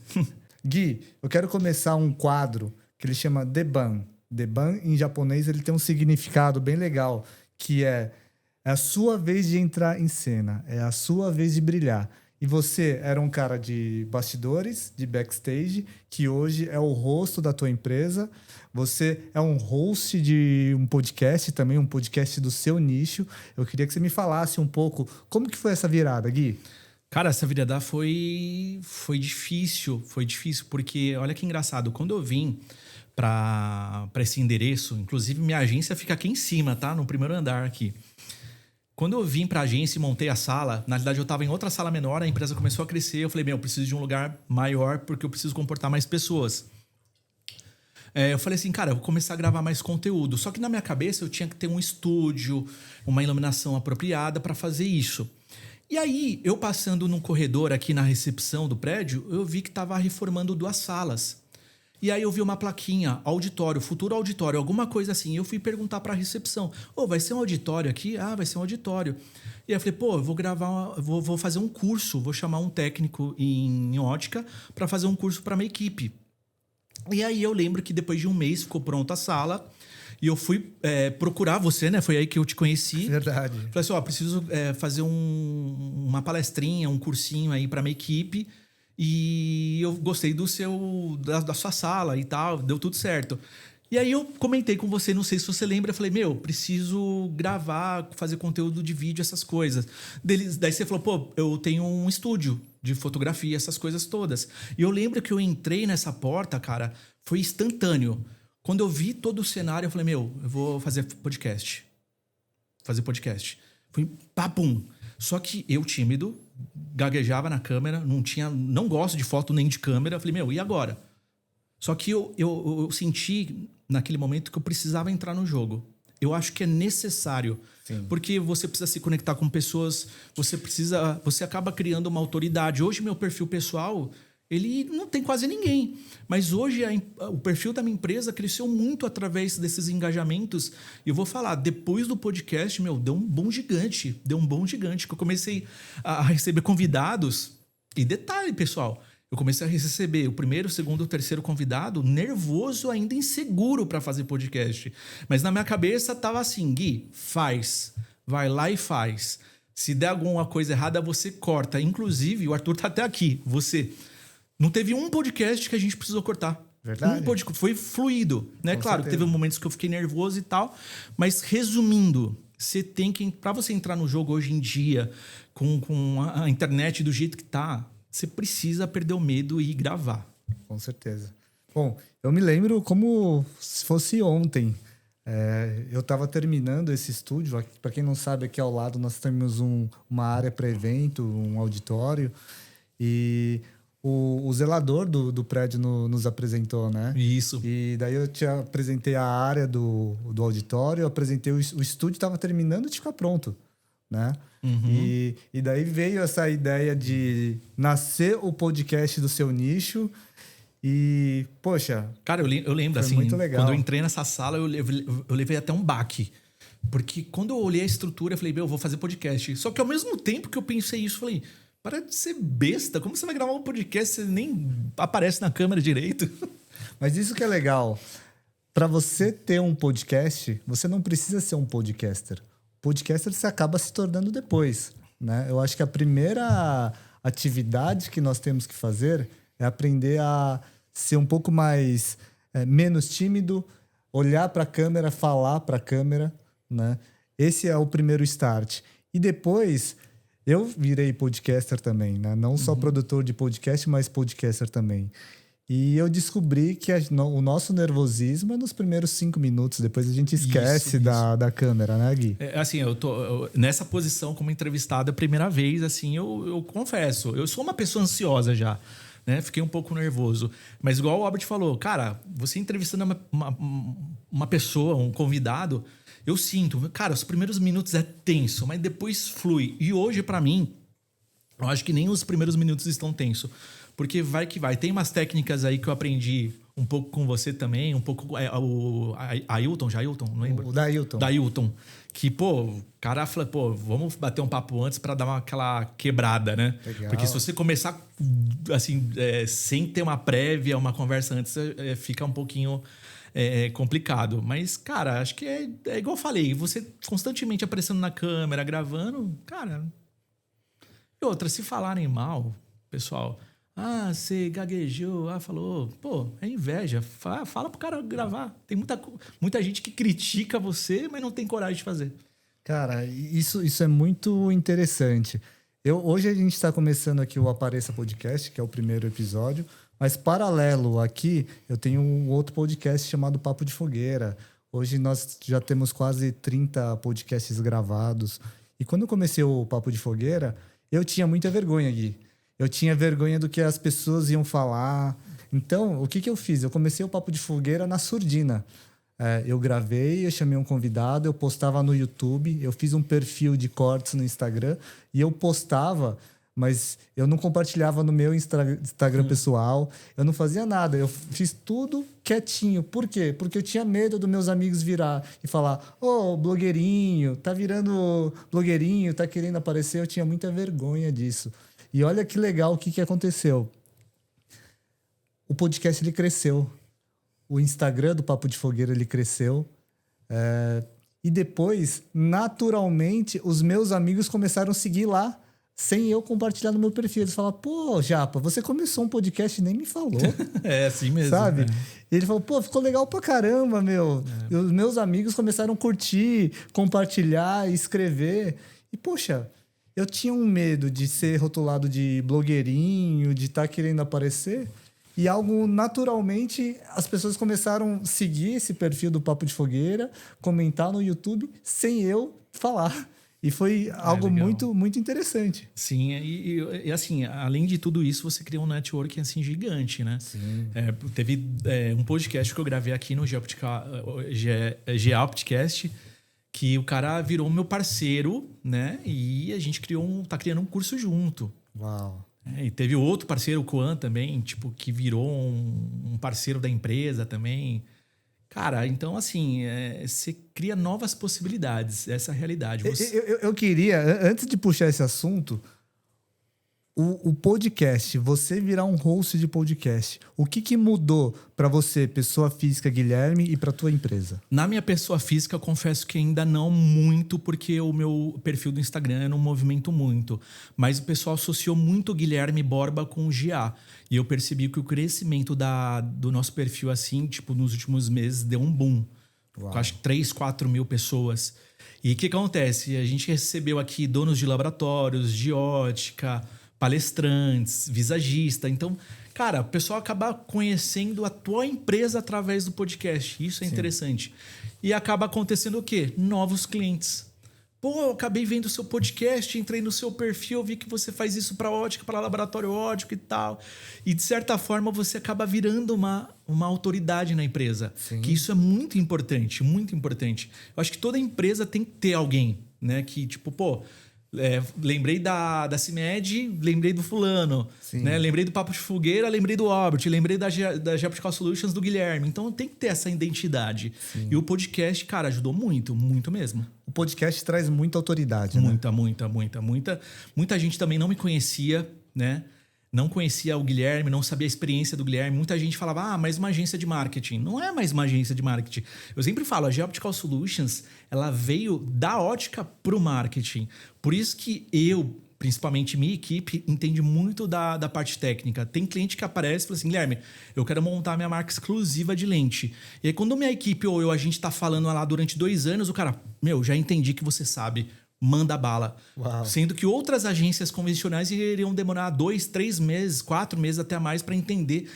Gui, eu quero começar um quadro que ele chama Deban. Deban, em japonês, ele tem um significado bem legal, que é a sua vez de entrar em cena, é a sua vez de brilhar. E você era um cara de bastidores, de backstage, que hoje é o rosto da tua empresa. Você é um host de um podcast também, um podcast do seu nicho. Eu queria que você me falasse um pouco como que foi essa virada, Gui? Cara, essa virada foi difícil. Foi difícil porque, olha que engraçado, quando eu vim para esse endereço, inclusive minha agência fica aqui em cima, tá? No primeiro andar aqui. Quando eu vim pra agência e montei a sala, na verdade eu tava em outra sala menor, a empresa começou a crescer, eu falei, eu preciso de um lugar maior porque eu preciso comportar mais pessoas. Eu falei assim, cara, eu vou começar a gravar mais conteúdo. Só que na minha cabeça eu tinha que ter um estúdio, uma iluminação apropriada para fazer isso. E aí, eu passando num corredor aqui na recepção do prédio, eu vi que tava reformando 2 salas. E aí eu vi uma plaquinha, auditório, futuro auditório, alguma coisa assim. E eu fui perguntar para a recepção: vai ser um auditório aqui? Ah, vai ser um auditório. E aí eu falei: eu vou gravar, vou fazer um curso, vou chamar um técnico em ótica para fazer um curso para minha equipe. E aí eu lembro que depois de um mês ficou pronta a sala. E eu fui procurar você, né? Foi aí que eu te conheci. Verdade. Falei assim: preciso fazer uma palestrinha, um cursinho aí para minha equipe. E eu gostei da sua sala e tal, deu tudo certo. E aí eu comentei com você, não sei se você lembra, eu falei: preciso gravar, fazer conteúdo de vídeo, essas coisas. Daí você falou: eu tenho um estúdio de fotografia, essas coisas todas. E eu lembro que eu entrei nessa porta, cara, foi instantâneo. Quando eu vi todo o cenário, eu falei: eu vou fazer podcast. Fui papum. Só que eu, tímido, gaguejava na câmera, não gosto de foto nem de câmera. Eu falei: e agora? Só que eu senti naquele momento que eu precisava entrar no jogo. Eu acho que é necessário. Sim. Porque você precisa se conectar com pessoas, você acaba criando uma autoridade. Hoje, meu perfil pessoal, ele não tem quase ninguém. Mas hoje o perfil da minha empresa cresceu muito através desses engajamentos. E eu vou falar, depois do podcast, deu um boom gigante. Que eu comecei a receber convidados. E detalhe, pessoal, eu comecei a receber o primeiro, o segundo, o terceiro convidado, nervoso, ainda inseguro para fazer podcast. Mas na minha cabeça tava assim: Gui, faz. Vai lá e faz. Se der alguma coisa errada, você corta. Inclusive, o Arthur tá até aqui. Não teve um podcast que a gente precisou cortar. Verdade. Foi fluido, né? Com Claro, certeza. teve momentos que eu fiquei nervoso e tal. Mas resumindo, para você entrar no jogo hoje em dia, com a internet do jeito que tá, você precisa perder o medo e gravar. Com certeza. Bom, eu me lembro como se fosse ontem. Eu estava terminando esse estúdio. Para quem não sabe, aqui ao lado nós temos uma área para evento, um auditório. E o zelador do prédio nos apresentou, né? Isso. E daí eu te apresentei a área do auditório, eu apresentei o estúdio, estava terminando de ficar pronto, né? Uhum. E daí veio essa ideia de nascer o podcast do seu nicho. E, poxa... Cara, eu lembro, foi assim, muito legal. Quando eu entrei nessa sala, eu levei até um baque. Porque quando eu olhei a estrutura, eu falei: eu vou fazer podcast. Só que ao mesmo tempo que eu pensei isso, eu falei: para de ser besta. Como você vai gravar um podcast se você nem aparece na câmera direito? Mas isso que é legal. Para você ter um podcast, você não precisa ser um podcaster. Podcaster você acaba se tornando depois, né? Eu acho que a primeira atividade que nós temos que fazer é aprender a ser um pouco mais menos tímido, olhar para a câmera, falar para a câmera, né? Esse é o primeiro start. E depois eu virei podcaster também, né? Não só produtor de podcast, mas podcaster também. E eu descobri que o nosso nervosismo é nos primeiros 5 minutos. Depois a gente esquece Isso. Da câmera, né, Gui? Assim, eu tô nessa posição como entrevistado a primeira vez, assim, eu confesso. Eu sou uma pessoa ansiosa já, né? Fiquei um pouco nervoso. Mas igual o Albert falou, cara, você entrevistando uma pessoa, um convidado, eu sinto, cara, os primeiros minutos é tenso, mas depois flui. E hoje, pra mim, eu acho que nem os primeiros minutos estão tensos. Porque vai que vai. Tem umas técnicas aí que eu aprendi um pouco com você também, um pouco o Ailton, não lembro? O Dailton. Dailton. Que, o cara fala: vamos bater um papo antes pra dar aquela quebrada, né? Legal. Porque se você começar, assim, sem ter uma prévia, uma conversa antes, fica um pouquinho complicado. Mas, cara, acho que é igual eu falei, você constantemente aparecendo na câmera, gravando, cara... E outra, se falarem mal, pessoal... você gaguejou, falou... é inveja. Fala pro cara gravar. Tem muita gente que critica você, mas não tem coragem de fazer. Cara, isso é muito interessante. Hoje a gente está começando aqui o Apareça Podcast, que é o primeiro episódio. Mas paralelo aqui, eu tenho um outro podcast chamado Papo de Fogueira. Hoje nós já temos quase 30 podcasts gravados. E quando eu comecei o Papo de Fogueira, eu tinha muita vergonha, Gui. Eu tinha vergonha do que as pessoas iam falar. Então, o que eu fiz? Eu comecei o Papo de Fogueira na surdina. Eu gravei, eu chamei um convidado, eu postava no YouTube, eu fiz um perfil de cortes no Instagram e eu postava mas eu não compartilhava no meu Instagram pessoal, eu não fazia nada, eu fiz tudo quietinho. Por quê? Porque eu tinha medo dos meus amigos virar e falar: ô, blogueirinho, tá virando blogueirinho, tá querendo aparecer. Eu tinha muita vergonha disso. E olha que legal o que aconteceu. O podcast, ele cresceu. O Instagram do Papo de Fogueira, ele cresceu. E depois, naturalmente, os meus amigos começaram a seguir lá, sem eu compartilhar no meu perfil. Eles falaram: pô, Japa, você começou um podcast e nem me falou. É assim mesmo. Sabe? É. E ele falou: pô, ficou legal pra caramba, meu. E os meus amigos começaram a curtir, compartilhar, escrever. E, poxa, eu tinha um medo de ser rotulado de blogueirinho, de estar querendo aparecer. E algo naturalmente, as pessoas começaram a seguir esse perfil do Papo de Fogueira, comentar no YouTube, sem eu falar. E foi algo legal. muito, muito interessante. Sim, e assim, além de tudo isso, você cria um networking assim gigante, né? Sim. Teve um podcast que eu gravei aqui no Geopodcast, que o cara virou meu parceiro, né? E a gente tá criando um curso junto. Uau. E teve outro parceiro, o Kuan, também, tipo, que virou um parceiro da empresa também. Cara, então, assim, você cria novas possibilidades. Essa é a realidade. Eu queria, antes de puxar esse assunto, o podcast, você virar um host de podcast, o que mudou para você, pessoa física, Guilherme, e para tua empresa? Na minha pessoa física, eu confesso que ainda não muito, porque o meu perfil do Instagram eu não movimento muito. Mas o pessoal associou muito o Guilherme Borba com o GA. E eu percebi que o crescimento do nosso perfil, assim, tipo, nos últimos meses, deu um boom. Uau. Acho que 3, 4 mil pessoas. E o que acontece? A gente recebeu aqui donos de laboratórios, de ótica, palestrantes, visagista. Então, cara, o pessoal acaba conhecendo a tua empresa através do podcast. Isso é interessante. E acaba acontecendo o quê? Novos clientes. Pô, eu acabei vendo o seu podcast, entrei no seu perfil, vi que você faz isso para ótica, para laboratório ótico e tal. E, de certa forma, você acaba virando uma autoridade na empresa. Sim. Que isso é muito importante, muito importante. Eu acho que toda empresa tem que ter alguém, né? Que, tipo, pô... lembrei da CIMED, lembrei do fulano, né? Lembrei do Papo de Fogueira, lembrei do Albert, lembrei da Geoptical Solutions do Guilherme. Então tem que ter essa identidade. Sim. E o podcast, cara, ajudou muito, muito mesmo. O podcast traz muita autoridade, muita, né? Muita gente também não me conhecia, né? Não conhecia o Guilherme, não sabia a experiência do Guilherme. Muita gente falava, mais uma agência de marketing. Não é mais uma agência de marketing. Eu sempre falo, a Geoptical Solutions, ela veio da ótica para o marketing. Por isso que eu, principalmente minha equipe, entende muito da parte técnica. Tem cliente que aparece e fala assim, Guilherme, eu quero montar minha marca exclusiva de lente. E aí quando minha equipe ou a gente está falando lá durante 2 anos, o cara, já entendi que você sabe. Manda bala. Uau. Sendo que outras agências convencionais iriam demorar 2, 3 meses, 4 meses até mais para entender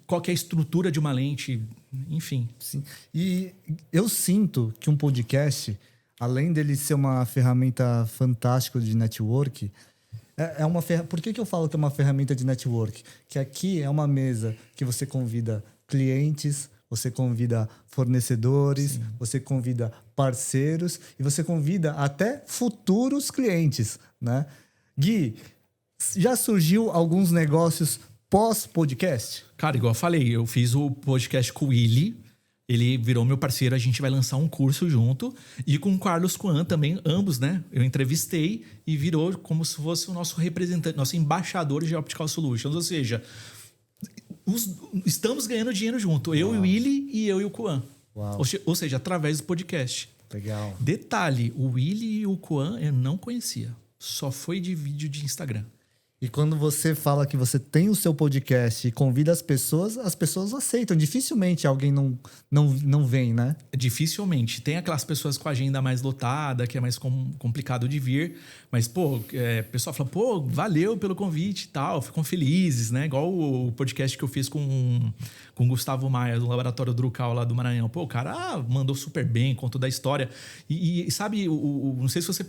qual que é a estrutura de uma lente, enfim. Sim. E eu sinto que um podcast, além dele ser uma ferramenta fantástica de network, Por que eu falo que é uma ferramenta de network? Que aqui é uma mesa que você convida clientes, você convida fornecedores, sim, você convida parceiros e você convida até futuros clientes, né? Gui, já surgiu alguns negócios pós-podcast? Cara, igual eu falei, eu fiz o podcast com o Willy, ele virou meu parceiro, a gente vai lançar um curso junto, e com o Carlos Kuan também, ambos, né? Eu entrevistei e virou como se fosse o nosso representante, nosso embaixador de Optical Solutions, ou seja... estamos ganhando dinheiro junto. Eu e o Willy e eu e o Kuan. Ou seja, através do podcast. Legal. Detalhe, o Willy e o Kuan eu não conhecia. Só foi de vídeo de Instagram. E quando você fala que você tem o seu podcast e convida as pessoas aceitam. Dificilmente alguém não vem, né? Dificilmente. Tem aquelas pessoas com a agenda mais lotada, que é mais complicado de vir. Mas, o pessoal fala, valeu pelo convite e tal. Ficam felizes, né? Igual o podcast que eu fiz com o Gustavo Maia, do Laboratório Drucal lá do Maranhão. O cara mandou super bem, contou da história. E sabe, não sei se você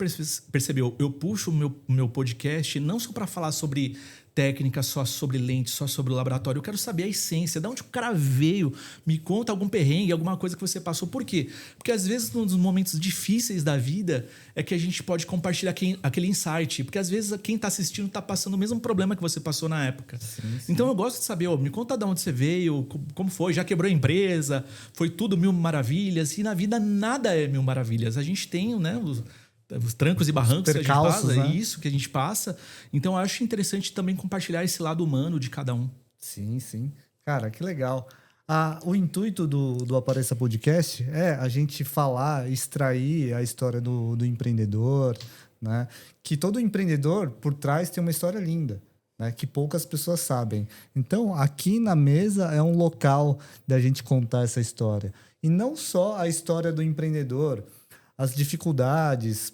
percebeu, eu puxo o meu podcast não só para falar sobre técnica, só sobre lente, só sobre o laboratório. Eu quero saber a essência, de onde o cara veio. Me conta algum perrengue, alguma coisa que você passou. Por quê? Porque às vezes, nos momentos difíceis da vida, é que a gente pode compartilhar aquele insight. Porque às vezes quem está assistindo está passando o mesmo problema que você passou na época. Sim. Então eu gosto de saber, me conta de onde você veio, como foi, já quebrou a empresa, foi tudo mil maravilhas. E na vida nada é mil maravilhas. A gente tem, né, os trancos e barrancos que a gente passa, né? isso que a gente passa. Então, eu acho interessante também compartilhar esse lado humano de cada um. Sim. Cara, que legal. O intuito do Apareça Podcast é a gente falar, extrair a história do empreendedor, né? Que todo empreendedor, por trás, tem uma história linda, né? Que poucas pessoas sabem. Então, aqui na mesa é um local da gente contar essa história. E não só a história do empreendedor, as dificuldades,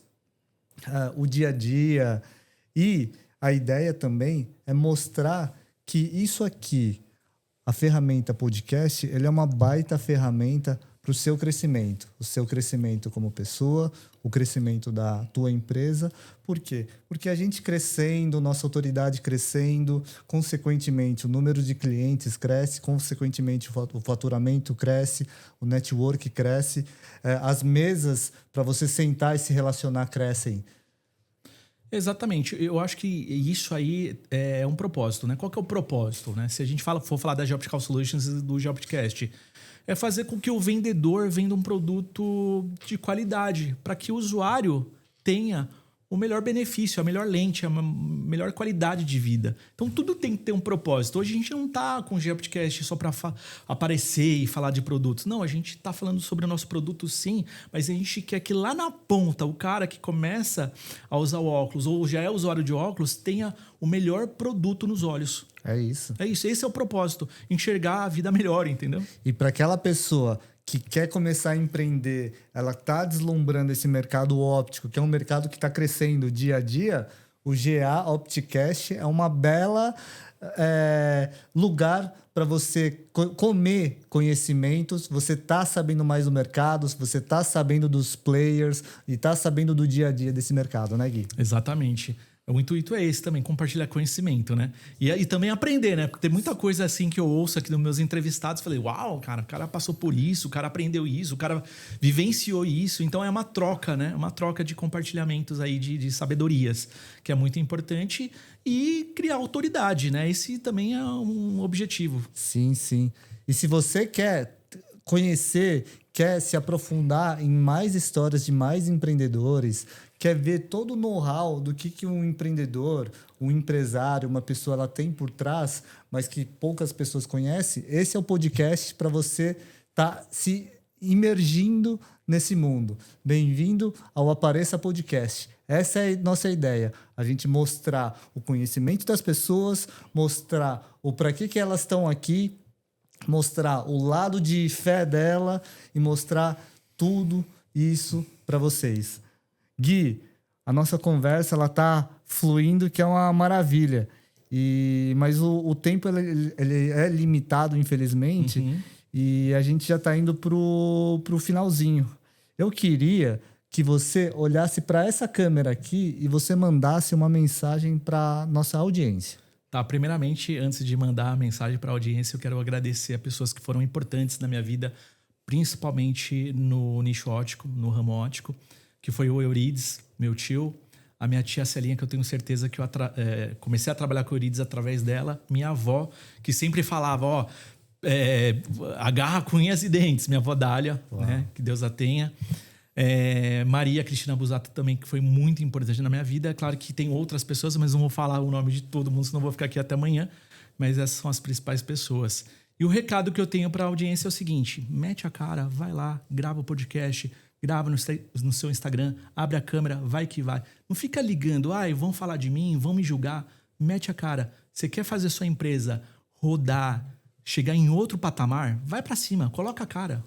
o dia a dia. E a ideia também é mostrar que isso aqui, a ferramenta podcast, ele é uma baita ferramenta para o seu crescimento como pessoa, o crescimento da tua empresa. Por quê? Porque a gente crescendo, nossa autoridade crescendo, consequentemente o número de clientes cresce, consequentemente o faturamento cresce, o network cresce, as mesas para você sentar e se relacionar crescem. Exatamente. Eu acho que isso aí é um propósito, né? Qual que é o propósito, né? Se a gente for falar da Geoptical Solutions e do Geoptcast, é fazer com que o vendedor venda um produto de qualidade, para que o usuário tenha o melhor benefício, a melhor lente, a melhor qualidade de vida. Então, tudo tem que ter um propósito. Hoje a gente não está com o Geoptcast só para aparecer e falar de produtos. Não, a gente está falando sobre o nosso produto, sim, mas a gente quer que lá na ponta, o cara que começa a usar o óculos ou já é usuário de óculos, tenha o melhor produto nos olhos. É isso. É isso, esse é o propósito. Enxergar a vida melhor, entendeu? E para aquela pessoa que quer começar a empreender, ela está deslumbrando esse mercado óptico, que é um mercado que está crescendo dia a dia, o GA Opticast é uma bela lugar para você comer conhecimentos, você está sabendo mais do mercado, você está sabendo dos players e está sabendo do dia a dia desse mercado, né, Gui? Exatamente. O intuito é esse também, compartilhar conhecimento, né? E também aprender, né? Porque tem muita coisa assim que eu ouço aqui nos meus entrevistados. Falei, uau, cara, o cara passou por isso, o cara aprendeu isso, o cara vivenciou isso. Então é uma troca, né? Uma troca de compartilhamentos aí de sabedorias, que é muito importante. E criar autoridade, né? Esse também é um objetivo. Sim. E se você quer conhecer, quer se aprofundar em mais histórias de mais empreendedores, quer ver todo o know-how do que um empreendedor, um empresário, uma pessoa ela tem por trás, mas que poucas pessoas conhecem, esse é o podcast para você estar se imergindo nesse mundo. Bem-vindo ao Apareça Podcast. Essa é a nossa ideia, a gente mostrar o conhecimento das pessoas, mostrar o para que elas estão aqui, mostrar o lado de fé dela e mostrar tudo isso para vocês. Gui, a nossa conversa ela tá fluindo, que é uma maravilha. Mas o tempo ele é limitado, infelizmente, e a gente já está indo pro finalzinho. Eu queria que você olhasse para essa câmera aqui e você mandasse uma mensagem para nossa audiência. Tá, primeiramente, antes de mandar a mensagem para a audiência, eu quero agradecer a pessoas que foram importantes na minha vida, principalmente no nicho óptico, no ramo óptico, que foi o Eurides, meu tio, a minha tia Celinha, que eu tenho certeza que eu comecei a trabalhar com o Eurides através dela, minha avó, que sempre falava, agarra com unhas e dentes, minha avó Dália, né, que Deus a tenha. Maria Cristina Busato também, que foi muito importante na minha vida. É claro que tem outras pessoas, mas não vou falar o nome de todo mundo, senão vou ficar aqui até amanhã. Mas essas são as principais pessoas. E o recado que eu tenho para a audiência é o seguinte: mete a cara, vai lá, grava o podcast, grava no seu Instagram, abre a câmera, vai que vai. Não fica ligando, vão falar de mim, vão me julgar. Mete a cara. Você quer fazer sua empresa rodar, chegar em outro patamar? Vai para cima, coloca a cara.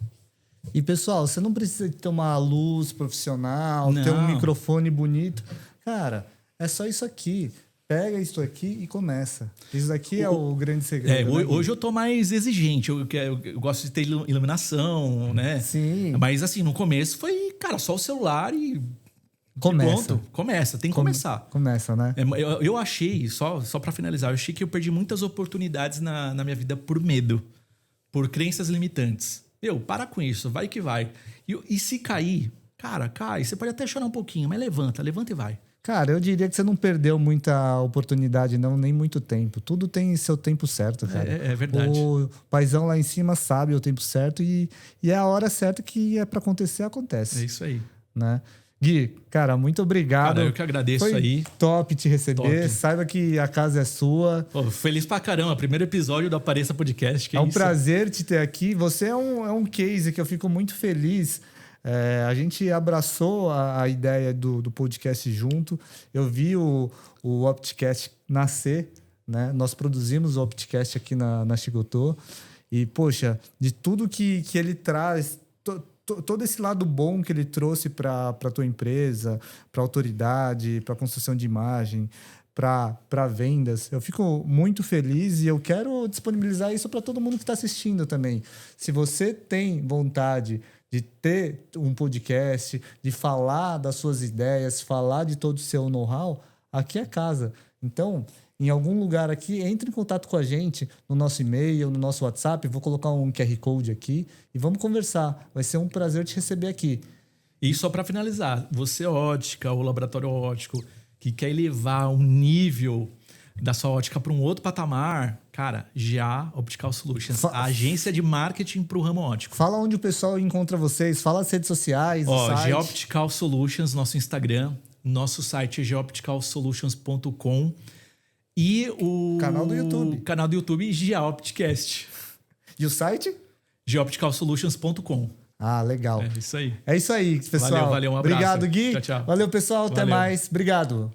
E, pessoal, você não precisa ter uma luz profissional, ter um microfone bonito. Cara, é só isso aqui. Pega isso aqui e começa. Isso aqui é o grande segredo. Hoje eu tô mais exigente. Eu gosto de ter iluminação, né? Sim. Mas, assim, no começo foi, cara, só o celular e Começa. Pronto, começa, tem que começar. Começa, né? Eu achei, só para finalizar, eu achei que eu perdi muitas oportunidades na minha vida por medo, por crenças limitantes. Para com isso, vai que vai. E se cair, cara, cai. Você pode até chorar um pouquinho, mas levanta e vai. Cara, eu diria que você não perdeu muita oportunidade, não, nem muito tempo. Tudo tem seu tempo certo, cara. É verdade. O paizão lá em cima sabe o tempo certo e é a hora certa que é pra acontecer, acontece. É isso aí. Né? Gui, cara, muito obrigado. Cara, eu que agradeço. Foi aí. Top te receber. Top. Saiba que a casa é sua. Pô, feliz pra caramba. Primeiro episódio do Apareça Podcast. É um prazer te ter aqui. Você é um case que eu fico muito feliz. A gente abraçou a ideia do podcast junto. Eu vi o Opticast nascer, né? Nós produzimos o Opticast aqui na Chigotô. E, poxa, de tudo que ele traz, todo esse lado bom que ele trouxe para a tua empresa, para autoridade, para construção de imagem, para vendas, eu fico muito feliz e eu quero disponibilizar isso para todo mundo que está assistindo também. Se você tem vontade de ter um podcast, de falar das suas ideias, falar de todo o seu know-how, aqui é casa. Então, em algum lugar aqui, entre em contato com a gente no nosso e-mail, no nosso WhatsApp. Vou colocar um QR Code aqui e vamos conversar. Vai ser um prazer te receber aqui. E só para finalizar, você ótica, o laboratório óptico, que quer elevar o nível da sua ótica para um outro patamar, cara, GA Optical Solutions, a agência de marketing para o ramo óptico. Fala onde o pessoal encontra vocês, fala as redes sociais, o site. GA Optical Solutions, nosso Instagram, nosso site é geopticalsolutions.com. E o canal do YouTube GA Opticast. E o site? geopticalsolutions.com. Ah, legal. É isso aí. É isso aí, pessoal. Valeu, um abraço. Obrigado, Gui. Tchau, tchau. Valeu, pessoal. Até mais. Obrigado.